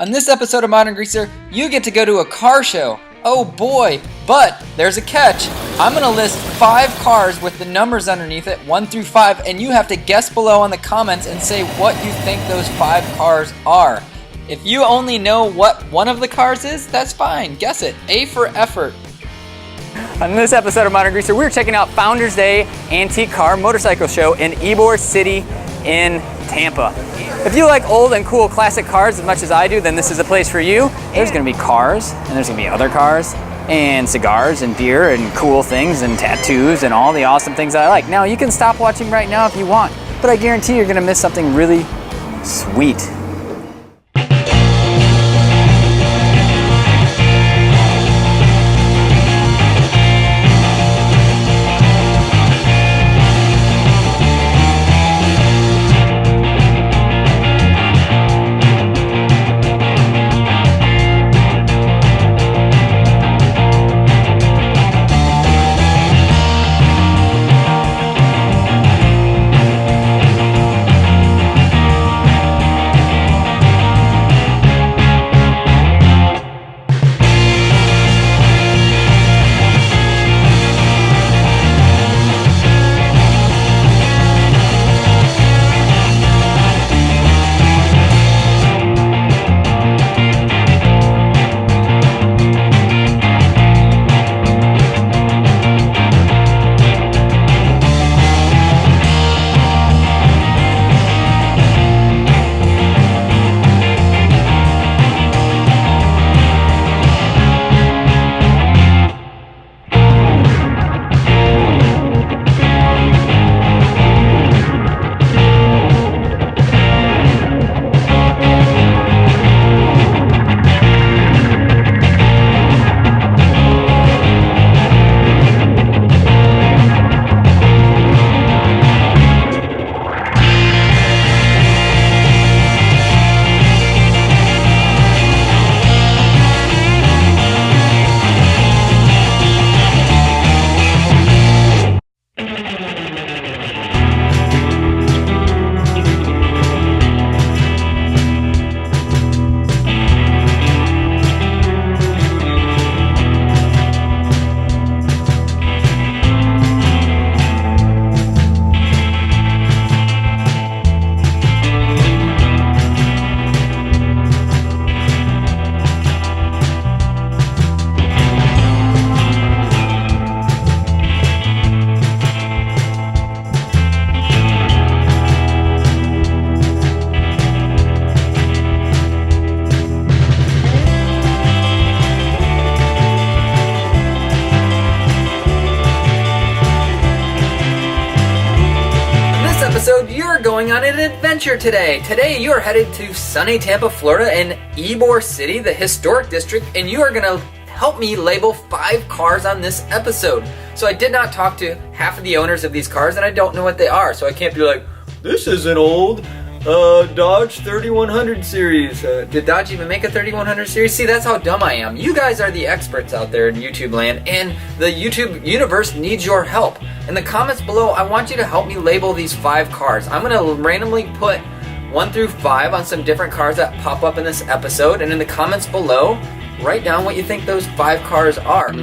On this episode of Modern Greaser, you get to go to a car show. Oh boy, but there's a catch. I'm going to list 5 cars with the numbers underneath it, 1 through 5, and you have to guess below on the comments and say what you think those 5 cars are. If you only know what one of the cars is, that's fine. Guess it. A for effort. On this episode of Modern Greaser, we're checking out Founders Day Antique Car Motorcycle Show in Ybor City in Tampa. If you like old and cool classic cars as much as I do, then this is the place for you. There's gonna be cars, and there's gonna be other cars, and cigars, and beer, and cool things, and tattoos, and all the awesome things that I like. Now, you can stop watching right now if you want, but I guarantee you're gonna miss something really sweet. You're going on an adventure today. Today you are headed to sunny Tampa, Florida in Ybor City, the historic district, and you are going to help me label 5 cars on this episode. So I did not talk to half of the owners of these cars and I don't know what they are. So I can't be like, this is an old Dodge 3100 series. Did Dodge even make a 3100 series? See, that's how dumb I am. You guys are the experts out there in YouTube land, and the YouTube universe needs your help. In the comments below, I want you to help me label these 5 cars. I'm going to randomly put 1 through 5 on some different cars that pop up in this episode, and in the comments below, write down what you think those 5 cars are.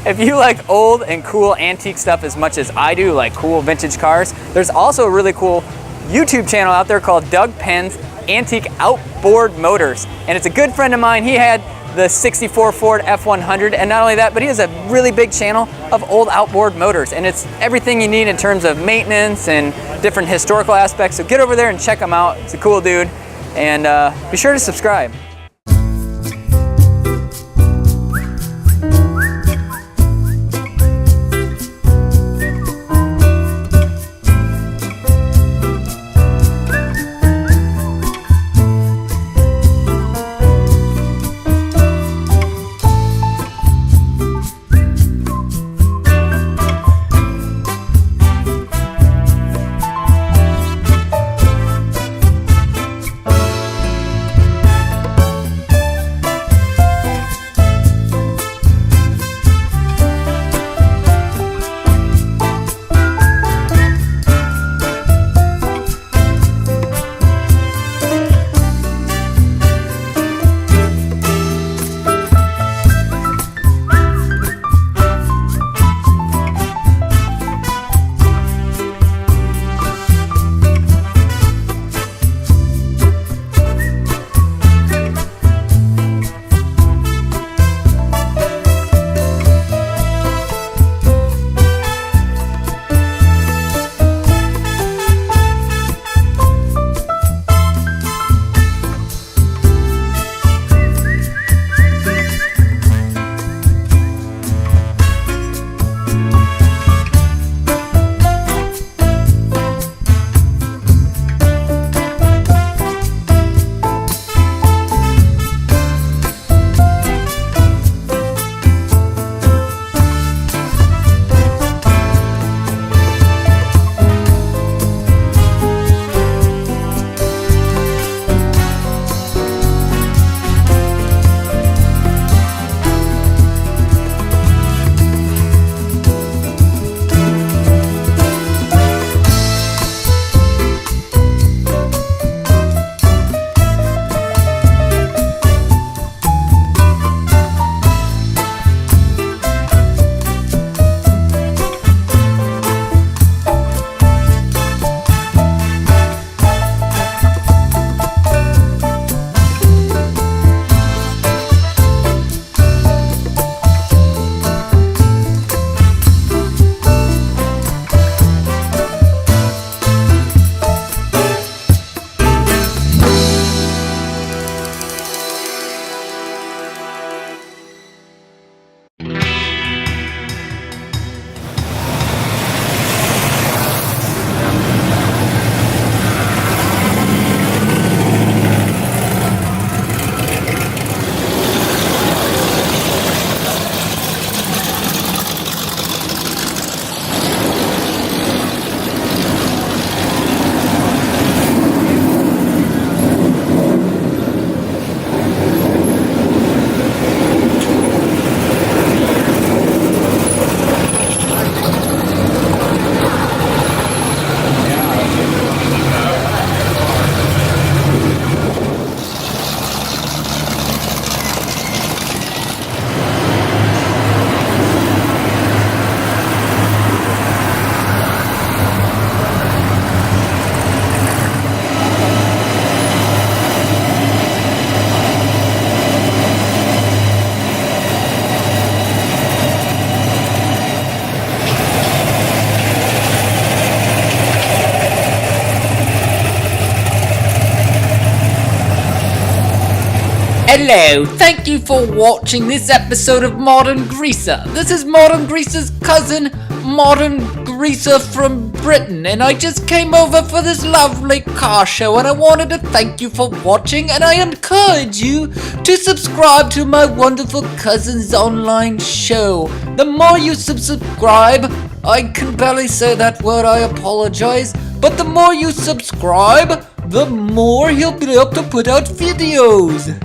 If you like old and cool antique stuff as much as I do, like cool vintage cars, there's also a really cool YouTube channel out there called Doug Penn's Antique Outboard Motors. And it's a good friend of mine. He had the 64 Ford F100, and not only that, but he has a really big channel of old outboard motors, and it's everything you need in terms of maintenance and different historical aspects. So get over there and check him out. It's a cool dude, and be sure to subscribe. Hello, thank you for watching this episode of Modern Greaser. This is Modern Greaser's cousin, Modern Greaser from Britain, and I just came over for this lovely car show, and I wanted to thank you for watching, and I encourage you to subscribe to my wonderful cousin's online show. The more you subscribe, I can barely say that word, I apologize, but the more you subscribe, the more he'll be able to put out videos.